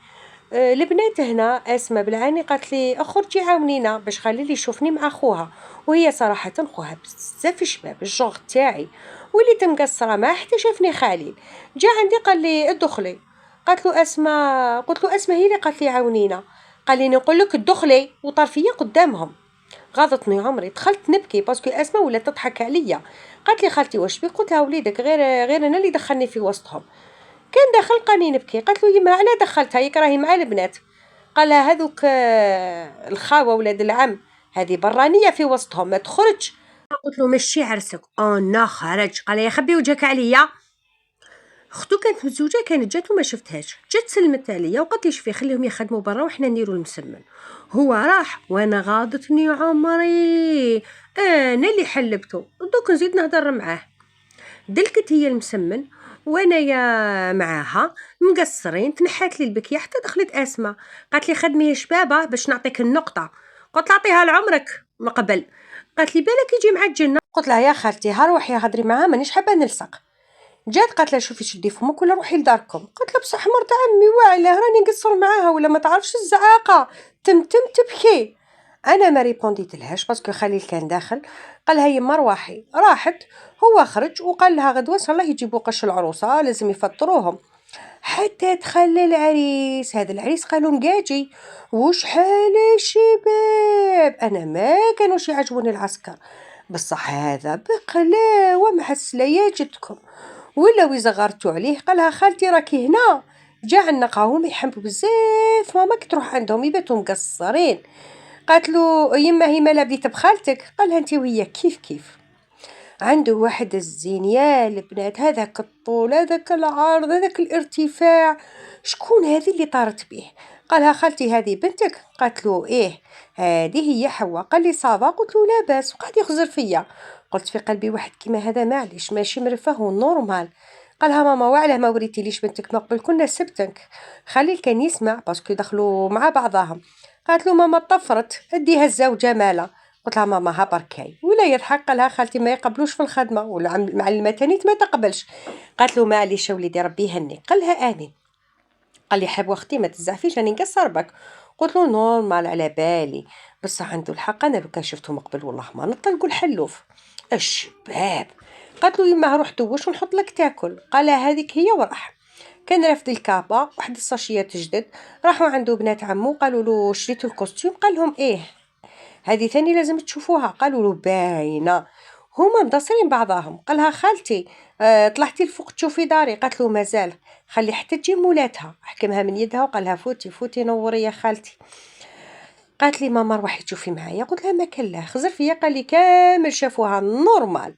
البنات هنا اسماء بالعاني قالت لي اخرجي عاونينا باش خليلي يشوفني مع خوها. وهي صراحه خوها بزاف شباب الجوغ تاعي. وليت مقصره معاه حتى شافني خليل. جا عندي قال لي ادخلي. قالت له اسماء. قلت له اسماء هي اللي قالت لي عاونينا. قال لي نقول لك ادخلي وطرفيه قدامهم. غاضتني عمري دخلت نبكي باسكو اسماء ولا تضحك عليا. قالت لي خالتي واش بيك. قلت لها وليدك غير انا اللي دخلني في وسطهم. كان داخل لقاني نبكي. قالت له يما علاه دخلتها ياك راهي مع البنات؟ قال لها هذوك الخاوه ولاد العم هذه برانيه في وسطهم ما تخرج. قلت له ماشي عرسك. انا خرج. قال يا خبي وجهك عليا. اختو كانت متزوجه كانت جات وما شفتهاش، جات سلمت عليا وقالت لي شوفي خليهم يخدموا برا وحنا نديروا المسمن. هو راح وانا غاضتني عمري، انا اللي حلبته دوك نزيد نهضر معاه. دلكت هي المسمن وانايا معاها مقصرين. تنحات لي البكيه حتى دخلت اسماء قالت لي خدمي شبابه باش نعطيك النقطه. قلت لها عطيها لعمرك من قبل. قالت لي بالك يجي معك الجنه. قلت لها يا خالتي ها روحي هضري معاه مانيش حابه نلصق. جات قالت لها شوفي شدي فمك ولا روحي لداركم. قلت لها بصح مرت عمي واعله راني نقصر معاها ولا ما تعرفش الزعاقه تمتم تبكي. انا ما ريبونديت لهاش باسكو خليل كان داخل. قال لها يما رواحي. راحت. هو خرج وقال لها غدوه ان شاء الله يجيبوا قش العروسه لازم يفطروهم. حتى تخلى العريس. هذا العريس قالوا مقاجي وشحال شباب. انا ما كانوش يعجبوني العسكر بصح هذا بقلاوه مع سلاياجتكم ولاو يزغرتوا عليه. قالها خالتي راكي هنا جا عندنا قاهم يحبوا بزاف ماما كي تروح عندهم يباتوا مقصرين. قالت له يما هي مالا بديت بخالتك؟ قالها انت وهي كيف كيف. عنده واحد الزين يا البنات هذاك الطول هذاك العرض هذاك الارتفاع. شكون هذه اللي طارت به؟ قالها خالتي هذه بنتك؟ قالت له ايه هذه هي حواء. قال لي صافا. قلت له لا باس وقعد يخزر فيا. قلت في قلبي واحد كيما هذا معليش ماشي مرفه ونورمال. قالها ماما وعلاه ما وريتيليش بنتك ما قبل كنا سبتك. خليل كان يسمع باسكو دخلوا مع بعضهم. قالت له ماما طفرت اديها الزوجه مالا. قلت لها ماما ها بركاي ولا يضحك. قالها خالتي ما يقبلوش في الخدمه والمعلمه تانيت ما تقبلش. قالت له معليش وليدي ربي يهنيك. قالها امين. قال لي حب اختي ما تزعفيش راني نقصر بك. قلت له نورمال على بالي بصح عنده الحق انا لو كان شفته مقبل والله ما نطلقوا الحلوف الشباب. قالت له يما روح دوش ونحط لك تاكل. قال هذيك هي وراح. كان رافد الكابا واحد الساشيات جدد. راحوا عنده بنات عمو قالوا له شريتوا الكوستيم؟ قال لهم ايه هذه ثاني لازم تشوفوها. قالوا له باينه هما مدصرين بعضهم. قالها خالتي طلعتي الفوق تشوفي داري؟ قالت له مازال خلي حتى تجي مولاتها. حكمها من يدها وقالها فوتي فوتي نوري يا خالتي. قالت لي ماما روحي تشوفي معايا. قلت لها ما كان لا خزر فيا. قال لي كامل شافوها نورمال.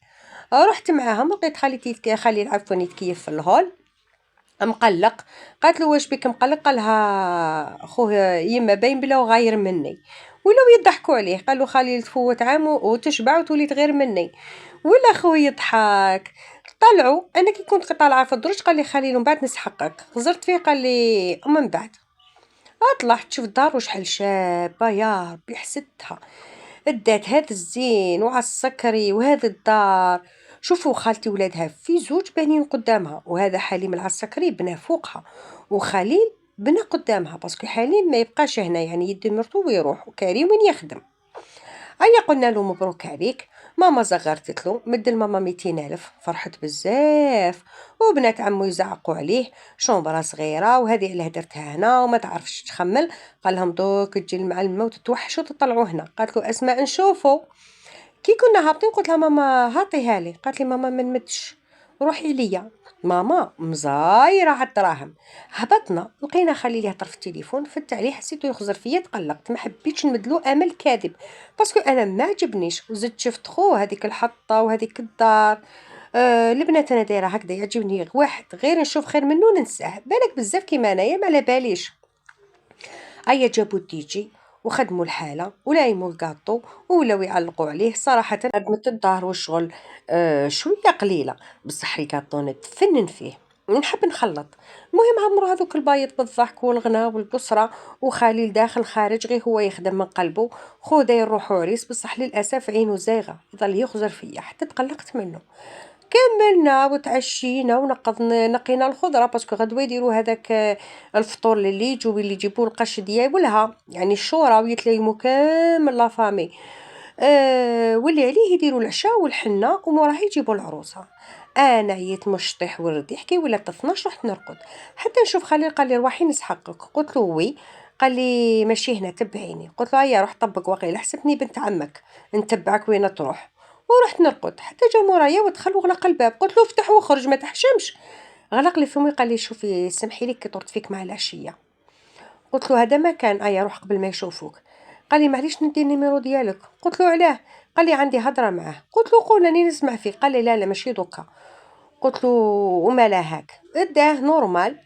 رحت معاهم لقيت خالي عفوا يتكيف في الهول مقلق. قالت له واش بك مقلق؟ قالها خوه يما باين بلا غاير مني. ولاو يضحكوا عليه. قالوا خالي تفوت عام وتشبع وتولي تغير مني. ولا خوه يضحك. طلعوا انا كي كنت طالعه في الدرج قال لي خليل من بعد نسحقك. خزرت فيه قال لي من بعد. طلعت شوف الدار وشحال شابه يا ربي حسدتها. ادات هذا الزين وعلى السكري وهذا الدار. شوفوا خالتي ولادها في زوج بانين قدامها وهذا حليم العسكري بنا فوقها وخليل بنا قدامها باسكو حليم ما يبقاش هنا يعني يدي مرتو ويروح وكريم وين يخدم. هيا قلنا له مبروك عليك. ماما زغرتت له مد الماما 200,000 فرحت بزاف. وبنات عمو يزعقوا عليه شومبرا صغيره وهذه علاه درتها هنا وما تعرفش تخمل. قال لهم دوك تجي المعلمه وتتوحشوا تطلعوا هنا. قالت له اسماء نشوفوا. كي كنا هابطين قلت لها ماما هاتيها لي. قالت لي ماما ما نمدش روحي ليا. ماما مزايره على الدراهم. هبطنا لقينا خليل يهضر في التليفون فت عليه حسيتو يخزر فيا تقلقت ما حبيتش نمدلو امل كاذب باسكو انا ما عجبنيش. وزدت شفت خوه هذيك الحطه وهذيك الدار. البنات انا دايره هكذا يعجبني واحد غير نشوف خير منه ننساه. بالك بزاف كيما انايا ما على باليش. هيا جابوا الديجي وخدموا الحاله ولايموا الكاطو ولاو يعلقوا عليه. صراحه خدمه الدار والشغل شويه قليله بصح الكاطو نتفنن فيه نحب نخلط. المهم عمرو هذوك البايض بالضحك والغناء والبصره وخليل داخل خارج غير هو يخدم من قلبه. خو داير روحو عريس بصح للاسف عينه زايغه يظل يخزر فيا حتى تقلقت منه. كملنا وتعشينا ونقضنا نقينا الخضره باسكو غدوه يديروا هذاك الفطور اللي يجيبوا القش ديالها يعني الشورى ويتلايموا كامل لا فامي. واللي عليه يديروا العشاء والحنه وموراه يجيبوا العروسه. انا عييت مش طيح ورد يحكي ولا 12 رحت نرقد حتى نشوف خليل. قال لي روحي نسحقك. قلت له وي. قال لي ماشي هنا تبعيني. قلت له هيا روح طبق واقيلا حسبني بنت عمك نتبعك وين تروح. ورحت نرقد حتى جا مورايا ودخل وغلق الباب. قلت له افتح وخرج ما تحشمش. غلق لي فمي قال لي شوفي سمحي لي كي طرت فيك مع العشيه. قلت له هذا ما كان ايا روح قبل ما يشوفوك. قال لي معليش ندي النيميرو ديالك. قلت له علاه؟ قال لي عندي هضره معاه. قلت له قول راني نسمع فيك. قال لي لا لا ماشي دوكا. قلت له ومالا هاك اداه نورمال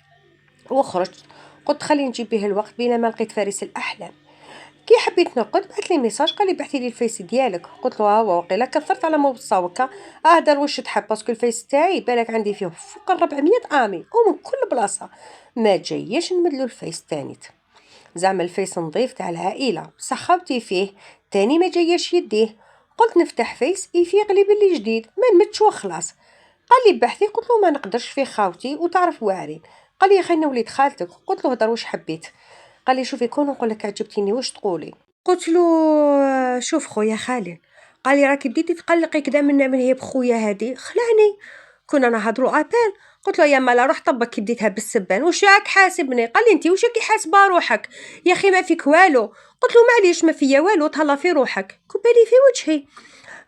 وخرجت. قلت خليني نجيب به الوقت بينما لقيت فارس الاحلام. كي حبيت نرقد بعث لي ميساج قال لي بعثي لي الفيس ديالك. قلت له ها هو وقيلا كثرت على ما بصاوكا اهدر واش تحب باسكو الفيس تاعي بالك عندي فيه فوق 400 امي ومن كل بلاصه ما جايش نمدلو الفيس تانيت. زعما الفيس نظيف تاع العائله بصح خاوتي فيه تاني ما جايش يديه. قلت نفتح فيس يفيق لي باللي جديد ما نمدش وخلاص. قال لي بحثي. قلت له ما نقدرش فيه خاوتي وتعرف واعرين. قال لي يا خينا وليد خالتك. قلت له هضر واش حبيت. قال لي شوفي كون نقول لك عجبتيني واش تقولي. قلت له شوف خويا خالد. قال لي راكي بديتي تقلقي كذا من هي بخويا هادي خلعني كنا نهضروا ابل. قلت له يا مالا روح طبك كي بديتها بالسبان واش راك حاسبني. قال لي انت واش راكي حاسبه روحك يا اخي ما فيك والو. قلت له معليش ما فيا والو تهلا في روحك. كبالي في وجهي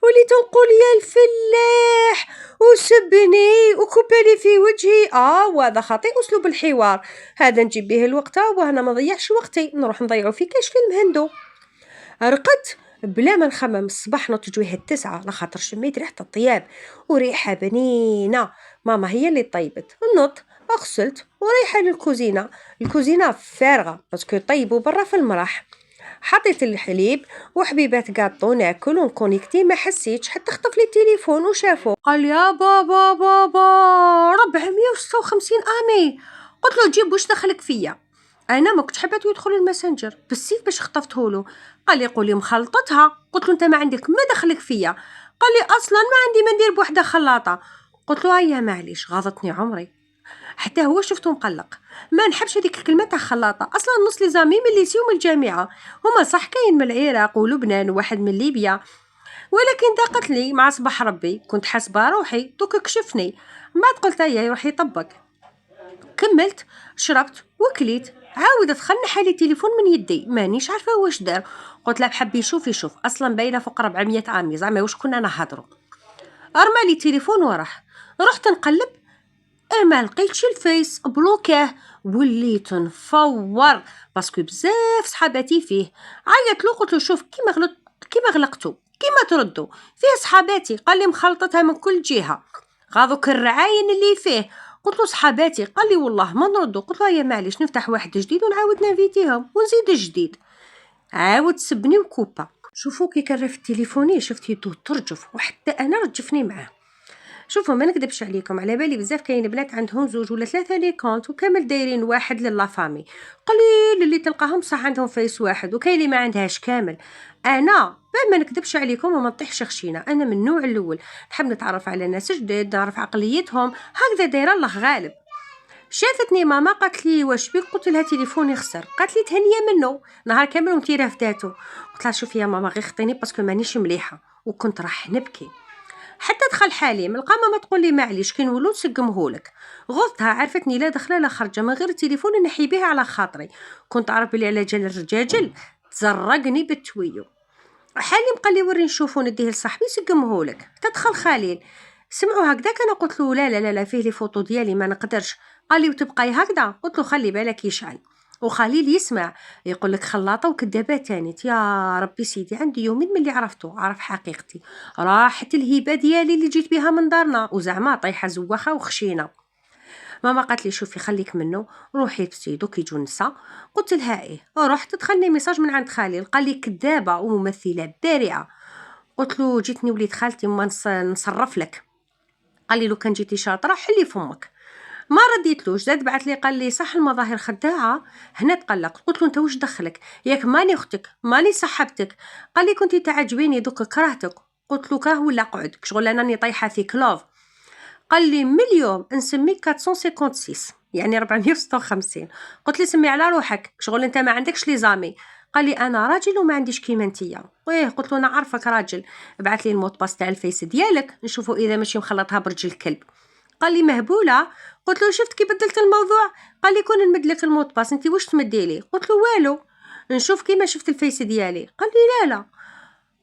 وليت نقول يا الفلاح وسبني وكبالي في وجهي. وهذا خطيء اسلوب الحوار هذا نجيب به الوقت وانا ما نضيعش وقتي نروح نضيعو في كاش فيلم هندو. رقدت بلا ما نخمم الصباح نض جويه 9 لخاطر شميت ريحه الطياب وريحه بنينه. ماما هي اللي طيبت. نض غسلت وريحه للكوزينه. الكوزينه فارغه باسكو طيبوا برا في المراح. حطيت الحليب وحبيبات كاطو ناكل ونكونيكتي ما حسيتش حتى خطف لي التليفون وشافو. قال يا بابا بابا 456 امي. قلت له جيب واش دخلك فيا. انا ما كنت حبيت يدخل الماسنجر بالسيف باش خطفته له. قال لي قولي مخلطتها. قلت له انت ما عندك ما دخلك فيا. قال لي اصلا ما عندي ما ندير بوحده خلاطه. قلت له هيا معليش غاضتني عمري. حتى هو شفته مقلق. ما نحبش هذيك الكلمه تاع خلاطه اصلا نص لي زامي من الليسي ومن الجامعه هما صح كاين من العراق ولبنان وواحد من ليبيا ولكن ضاقت لي مع صباح ربي كنت حاسبه روحي دوك كشفني. ما قلت هيا يروح يطبق. كملت شربت وكليت عاود دخل نحالي التليفون من يدي مانيش عارفه واش دار. قلت له بحب يشوف اصلا باينه فوق 400 عامي زعما واش كنا نهضروا. ارمى لي التليفون وراه. رحت نقلب ما لقيتش الفيس بلوكاه. وليت نفور باسكو بزاف صحاباتي فيه. عيط له قلت له شوف كيما غلقتو كيما تردوا فيه صحاباتي. قال لي مخلطتها من كل جهه غاضوك الرعاين اللي فيه. قلت له صحاباتي. قال لي والله ما نردوا. قلت له يا معليش نفتح واحد جديد ونعاود نافيتيهم ونزيد جديد. عاود سبني وكوبا. شوفوا كي كان في تليفوني شفت يدو ترجف وحتى انا رجفني معاه. شوفوا ما نكذبش عليكم على بالي بزاف كاين بنات عندهم 2 ولا 3 لي كونت وكامل دايرين واحد للا فامي. قليل اللي تلقاهم صح عندهم فيس واحد وكاين اللي ما عندهاش كامل. انا ما نكذبش عليكم وما نطيحش خشينه انا من النوع الاول نحب نتعرف على ناس جدد نعرف عقليتهم هكذا دايره الله غالب. شافتني ماما قالت لي واش بيك. قلت لها تليفوني خسر. قالت لي تهنيه منه نهار كامل ومتيره في داتو. قلت لها شوفي يا ماما غير خطيني باسكو مانيش مليحه وكنت راح نبكي. حتى دخل حالي لقى ماما تقول لي معليش كي نولو نسقمهولك. غلطها عرفتني لا داخله لا خارجه من غير التليفون نحي به على خاطري. كنت عارف بلي على جال الرجاجل تزرقني بالتويو. حالي بقى لي وري نشوفو نديه لصاحبي يسقمهولك. تدخل خليل سمعوا هكذاك انا قلت له لا فيه لي فوطو ديالي ما نقدرش. قال لي وتبقاي هكذا. قلت له خلي بالك يشعل. وخليل يسمع يقول لك خلاطه وكذابه تانيت. يا ربي سيدي عندي يومين من اللي عرف حقيقتي راحت الهبه ديالي اللي جيت بها من دارنا وزعما طيحه زوخه وخشينه. ماما قالت لي شوفي خليك منه روحي بسيدو كي يجوا النساء. قلت لها ايه. رحت دخلني ميساج من عند خالي قال لي كذابه وممثله بارعه. قلت له جيتني وليد خالتي ما نصرف لك. قال لي لو كان جيتي شاطره حلي فمك. ما رديتلوش زاد بعث لي قال لي صح المظاهر خداعه. هنا تقلقت. قلت له انت واش دخلك ياك ماني اختك ماني صاحبتك. قال لي كنتي تعجبيني دوك كرهتك. قلت له كره ولا قعد شغل انني طايحه في كلوف. قال لي من اليوم نسميك 456 يعني 456. قلت لي سمي على روحك شغل انت ما عندكش لي زامي. قال لي انا راجل وما عنديش كيما نتيا. قلت له انا عارفك راجل ابعث لي الموت باس تاع الفيس ديالك نشوفوا اذا ماشي مخلطها برجل الكلب. قال لي مهبوله. قلت له شفت كي بدلت الموضوع. قال لي كون نمد لك الموت باس انت واش تمدي لي. قلت له والو نشوف كيما شفت الفيس ديالي. قال لي لا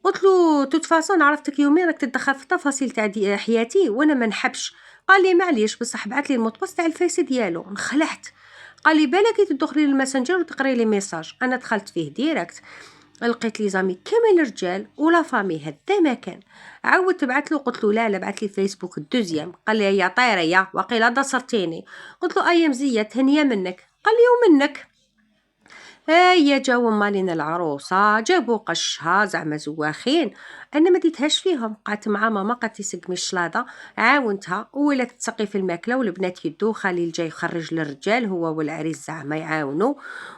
قلت له توت فاصون عرفتك يومين راك تتدخل في التفاصيل تاع حياتي وانا ما نحبش. قال لي معليش بصح بعث لي الموت تاع الفيس ديالو. انخلعت. قال لي بالك تدخلي للماسنجر وتقري لي ميساج. انا دخلت فيه ديريكت لقيت لي زامي كامل رجال ولا فامي هدا ما كان. عاودت تبعت له قلت له لا بعث لي فيسبوك الدوزيام. قال لي يا طيريه وقيلا دصرتيني. قلت له ايام زيه تهنيه منك. قال لي ومنك. هيا جاو مالين العروسة جابوا قشها زعما زواخين. انا ما ديتهاش فيهم قعدت مع ماما قالت لي سقمي الشلاضه. عاونتها ولات تسقي في الماكله والبنات يدو خليل جاي يخرج للرجال هو والعريس زعما يعاونوا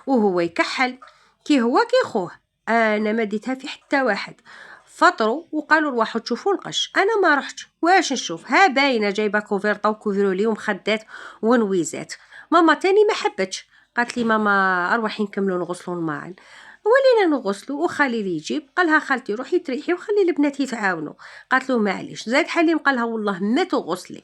وهو يكحل كي هو كي خوه. انا ما ديتها في حتى واحد. فطروا وقالوا روحوا تشوفوا القش. انا ما رحتش واش نشوف ها باينه جايبه كوفيرطه وكوفرولي ومخدات ونويزات. ماما تاني ما حبتش. قالت لي ماما اروحي نكملوا نغسلوا الماعن. ولينا نغسلوا وخليل يجيب. قالها خالتي روحي تريحي وخلي البنات يتعاونوا. قالت له معليش. زاد حليم قالها والله ما تغسلي.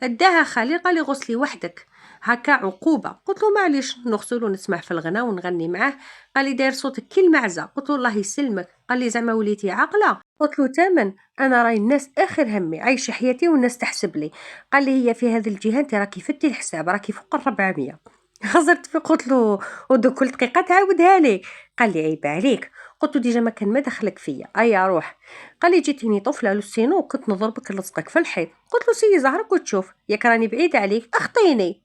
اداها خليل قال لي غسلي وحدك هكا عقوبه. قلت له معليش نغسل ونسمع في الغناء ونغني معاه. قال لي داير صوتك كي المعزه. قلت له الله يسلمك. قال لي زعما وليتي عاقله. قلت له تمن انا راي الناس اخر همي عايشه حياتي والناس تحسب لي. قال لي هي في هذه الجهه انت راكي فتي الحساب راكي فوق 400. خزرت في قلت له ودو كل دقيقه تعاودها لي. قال لي عيب عليك. قلت له ديجا ما كان ما دخلك فيا ايا روح. قال لي جيتيني طفله للسينو كنت نضربك نلصقك في الحيط. قلت له سي زهرك وتشوف ياك راني بعيده عليك اخطيني.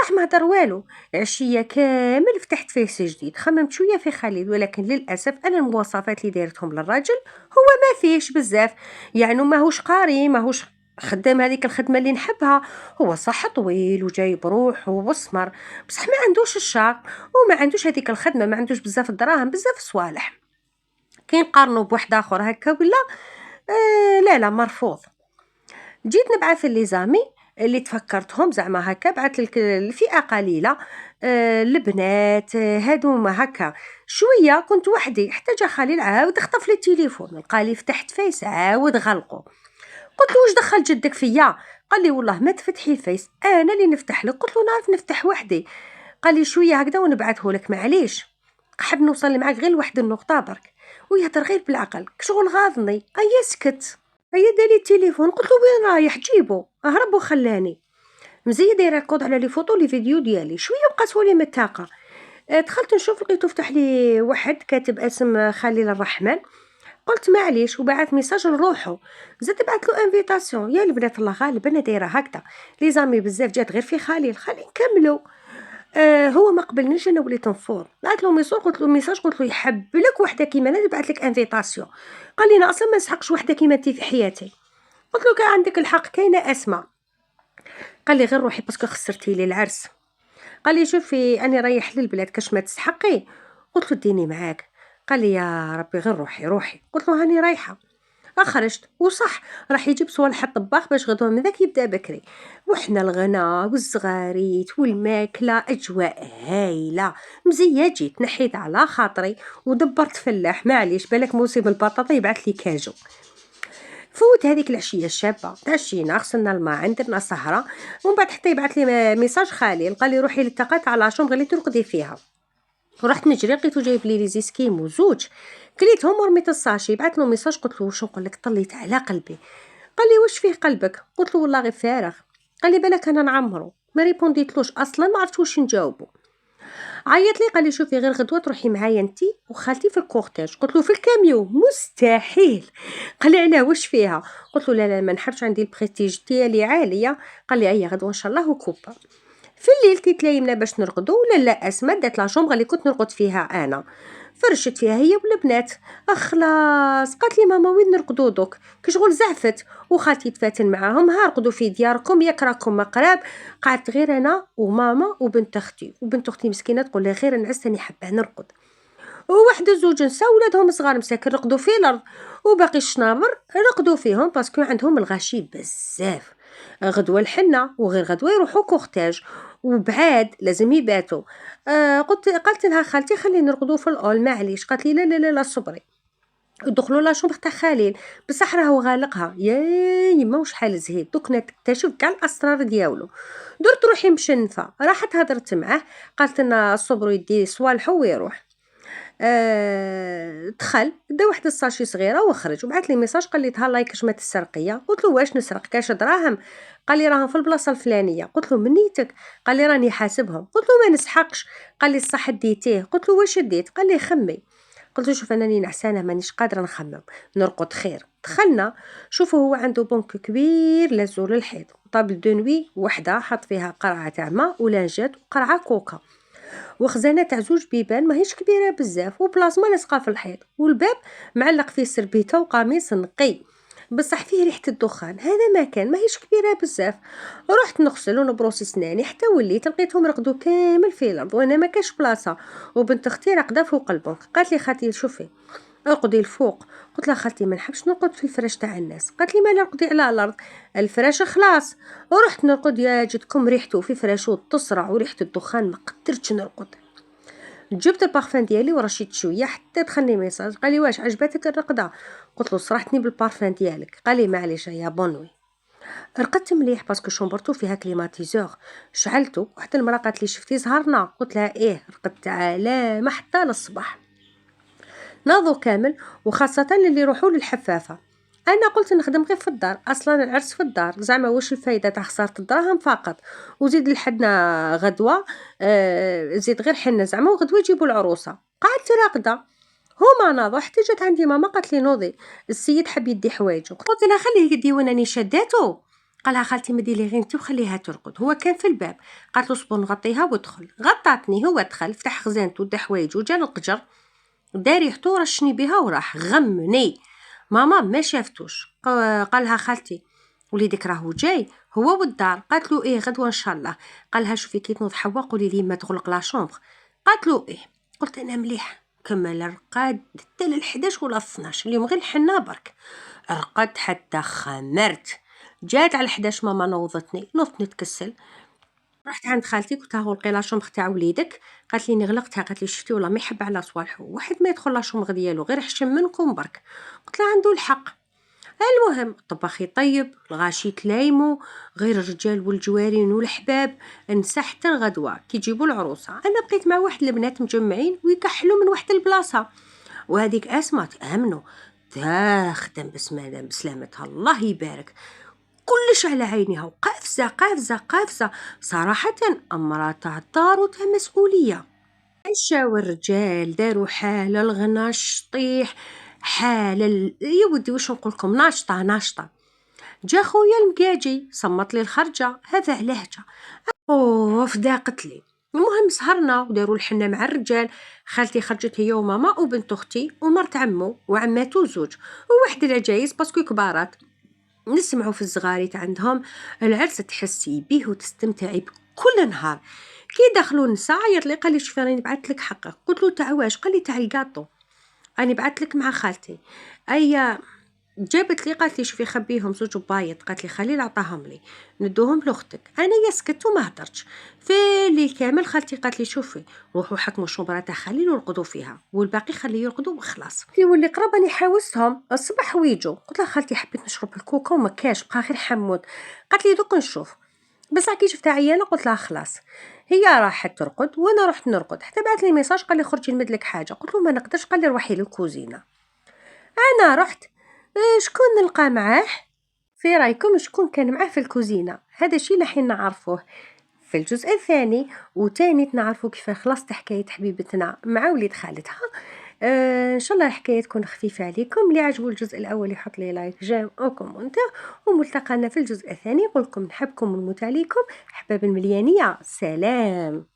راح ما هدر والو. عشيه كامل فتحت فيس جديد خممت شويه في خليل ولكن للاسف انا المواصفات اللي دايرتهم للراجل هو ما فيش بزاف. يعني ماهوش قاري ماهوش خدام هذيك الخدمه اللي نحبها. هو صح طويل وجايب روح ومسمر بصح ما عندوش الشعر وما عندوش هذيك الخدمه ما عندوش بزاف الدراهم بزاف صوالح. كي نقارنوا بواحد اخر هكا ولا لا لا مرفوض. جيت نبعث لي زامي اللي تفكرتهم زعما هكا بعث لك الفئه قليله. البنات هادوما هكا شويه كنت وحدي حتى جا خليل عاود خطف لي التليفون لقى لي فتحت فيس عاود غلقو. قلت له واش دخل جدك فيا. قال لي والله ما تفتحي الفيس انا اللي نفتح لك. قلت له نعرف نفتح وحدي. قال لي شويه هكذا ونبعثه لك معليش. حب نوصل معاك غير لواحد النقطه برك ويهضر غير بالعقل شغل غاضني. ايا سكت. هيا دالي التليفون. قلت له وين رايح جيبو هرب وخلاني. مزيه دايره كود على لي فوتو لي فيديو ديالي شويه بقات ولي متاقه. دخلت نشوف لقيتو فتح لي واحد كاتب اسم خليل الرحمن. قلت معليش وبعث ميساج لروحو. زدت بعث له انفيتاسيون يا البنات الله غالب انا دايره هكذا لي زامي بزاف جات غير في خليل خلي نكملوا. هو ما قبلنيش انا وليت نفور. بعث له ميساج قلت له يحب لك وحده كيما انا تبعث لك انفيتاسيون. قال لي انا اصلا ما نسحقش وحده كيما انت في حياتي. قلت له كان عندك الحق كاينه اسماء. قال لي غير روحي باسكو خسرتي لي العرس. قال لي شوفي اني رايح للبلاد كاش ما تسحقي. قلت له ديني معاك. قال لي يا ربي غير روحي روحي. قلت له هاني رايحه. خرجت وصح راح يجيب صوالح الطباخ باش غدوه من ذاك يبدا بكري. وحنا الغنا والزغاريت والماكله اجواء هايله. مزيه جيت نحيت على خاطري ودبرت فلاح معليش بالك موسم البطاطا يبعث لي كاجو. فوت هذيك العشيه الشابه تعشينا غسلنا الماء درنا سهره ومن بعد حتى يبعث لي ميساج خالي قال لي روحي للتقات على شوم غير ترقدي فيها. ورحت نجري لقيتو جايب لي لي زيسكيم وزوج كليتهم ورميت الساشي. بعث له ميساج قلت له واش نقول لك طليت على قلبي. قال لي واش فيه قلبك. قلت له والله غير فارغ. قال لي بالك انا نعمرو. ما ريبونديتلوش اصلا ما عرفت واش نجاوبو. عيط لي قال لي شوفي غير غدوه تروحي معايا انتي وخالتي في الكورتيج. قلت له في الكاميو مستحيل. قال لي علاه واش فيها. قلت له لا لا ما نحبش عندي البريستيج ديالي عاليه. قال لي ايا غدوه ان شاء الله وكوبا. في الليل كي تلايمنا باش نرقدو لا اسماء دات لا شومبر اللي كنت نرقد فيها انا. فرشت فيها هي والبنات. خلاص قالت لي ماما وين نرقدو دوك كي شغل زعفت. وخالتي تفاتن معاهم ها رقدوا في دياركم ياك راكم مقراب. قعدت غير انا وماما وبنت اختي مسكينه تقول لي غير نعس راني حابه نرقد. وواحد زوج نساء ولادهم صغار مساكن رقدوا في الارض وباقي الشنابر رقدوا فيهم باسكو عندهم الغاشي بزاف. غدوه الحنه وغير غدوه يروحوا كورتاج وبعاد لازم يباتوا. قالت لها خالتي خلينا نرقدوا في الاول معليش. قالت لي لا لا لا, لا صبري. دخلوا لا شومبر تاع خليل بصح راهو غالقها يا يما وشحال زهيد دوك نكتشف كاع الاسرار ديالو. درت روحي مشنفه راحت هضرت معاه قالت لنا صبروا يدي صوالحو ويروح. دخل دا واحد الساشي صغيره وخرج وبعث لي ميساج قال لي تهلاي كشمات السرقيه. قلت له واش نسرق كاش دراهم؟ قال لي راهم في البلاصه الفلانيه. قلت له من نيتك؟ قال لي راني حاسبهم. قلت له ما نسحقش. قال لي الصح ديتيه. قلت له واش ديت؟ قال لي خمي. قلت له شوف انني نعسانه مانيش قادره نخمم، نرقد خير. دخلنا شوفوا هو عنده بنك كبير لازو للحيط، طابل دو نوي وحده حط فيها قرعه تاع ماء ولانجات وقرعه كوكا، وخزانه تاع زوج بيبان ماهيش كبيره بزاف، وبلاصمه لاصقه في الحيط، والباب معلق فيه سربيته وقميص نقي بصح فيه ريحه الدخان. هذا ما كان ماهيش كبيره بزاف. رحت نغسل ونبروس سناني حتى وليت لقيتهم رقدوا كامل في الارض وانا ما كاش بلاصه، وبنت اختي راقده فوق البنك. قالت لي خالتي شوفي ارقدي الفوق. قلت لها خالتي ما نحبش نرقد في الفراش تاع الناس. قالت لي ما نرقدي على الارض، الفراش خلاص. ورحت نرقد يا جدكم ريحته في فراشو تصرع وريحه الدخان ما قدرتش نرقد. جبت البارفان ديالي ورشيت شويه حتى دخلني ميساج قال لي واش عجبتك الرقده؟ قلت له صرحتني بالبارفان ديالك. قال لي معليش يا بونوي. رقدت مليح باسكو شومبرتو فيها كليماتيزور، شعلته. وحتى المراه قالت لي شفتي زهرنا؟ قلت لها ايه رقدت علامه حتى للصباح. ناضوا كامل وخاصه اللي يروحوا للحفافه. انا قلت نخدم غير في الدار، اصلا العرس في الدار، زعما واش الفايده تاع خساره الدراهم فقط. وزيد لحدنا غدوه، زيد غير حنا زعما وغدوه يجيبوا العروسه. قعدت راقده. هما ناضوا حتى جات عندي ماما قالت لي نوضي السيد حب يدي حوايجو. قلت لها خليه يدي وانني شداتو. قالها خالتي ما ديري غير انت وخليها ترقد، هو كان في الباب. قالت له صبر نغطيها ودخل. غطاتني، هو دخل فتح خزانته ودى حوايجو جا القجر دار ريحتو ورشني بها وراح غمني. ماما ما شافتوش. قالها خالتي وليدك راهو جاي هو والدار. قالت له ايه غدوه ان شاء الله. قالها شوفي كي تنوض حوا قولي لي ما تغلق لا شومبر. قالت له ايه. قلت انا مليح. كمل الرقاد حتى ل11 ولا 12 اليوم غير الحنا برك. رقدت حتى خمرت. جات على 11 ماما نوضتني، نوضت نتكسل. رحت عند خالتي قلت لها ولقي لا شومبر تاع وليدك. قالت لي غلقتها. قالت لي شفتي والله ما يحب على صوالحو واحد ما يدخل لا شومبر ديالو غير حشم منكم برك. قلت لها عنده الحق. المهم الطباخ يطيب، الغاشي تلايمو، غير الرجال والجوارين والحباب، نسى حتى الغدوه كي يجيبوا العروسه. انا بقيت مع واحد البنات مجمعين ويكحلوا من واحد البلاصه، وهذيك اسماء تامنوا تخدم بسلامتها الله يبارك، كلش على عينيها وقافزه قافزه قافزه. صراحه امراه تاع الدار وتاع مسؤوليه. مشاو الرجال داروا حاله الغنا الشطيح، حاله يا ودي واش نقول لكم ناشطه ناشطه. جا خويا المكاجي صمت لي الخرجه، هذا علاه جا اوف ضاقت لي. المهم سهرنا وداروا الحنه مع الرجال. خالتي خرجت هي وماما وبنت اختي ومرت عمو وعماتو زوج وواحد العجايز باسكو كبارات. نسمعوا في الزغاريت عندهم العرس، تحسي بيه وتستمتعي بكل نهار. كي دخلوا النساء عيط لي قال لي شوفي راني بعثت لك حقك. قلت له تاع واش؟ قال لي تاع الكاطو، راني بعثت لك مع خالتي. ايا جابت لي قالت لي شوفي خبيهم زوج بايط. قالت لي خلي عطاهم لي ندوهم لاختك. انا سكت وما هدرتش. في الليل كامل خالتي قالت لي شوفي روحوا حكموا الشومبره تاع خليل ورقدوا فيها والباقي خليه يرقدوا وخلاص. في واللي قرب راني حاوستهم الصباح ويجوا. قلت لها خالتي حبيت نشرب الكوكا وما كاش بقى غير حمود. قالت لي دوك نشوف. بصح كي شفتها عيانه قلت لها خلاص. هي راحت ترقد وانا رحت نرقد حتى بعث لي ميساج قال لي خرجي نمدلك حاجه. قلت له ما نقدرش. قال لي روحي للكوزينه. انا رحت. شكون نلقى معاه؟ في رايكم شكون كان معاه في الكوزينه؟ هذا الشيء لحين نعرفوه في الجزء الثاني، وتاني نعرفوا كيف خلصت حكايه حبيبتنا مع وليد خالتها. ان شاء الله الحكايه تكون خفيفه عليكم. اللي عجبوا الجزء الاول يحط لي لايك جيم او كومنتير، وملتقانا في الجزء الثاني. نقول لكم نحبكم ونموت عليكم. حباب المليانيه، سلام.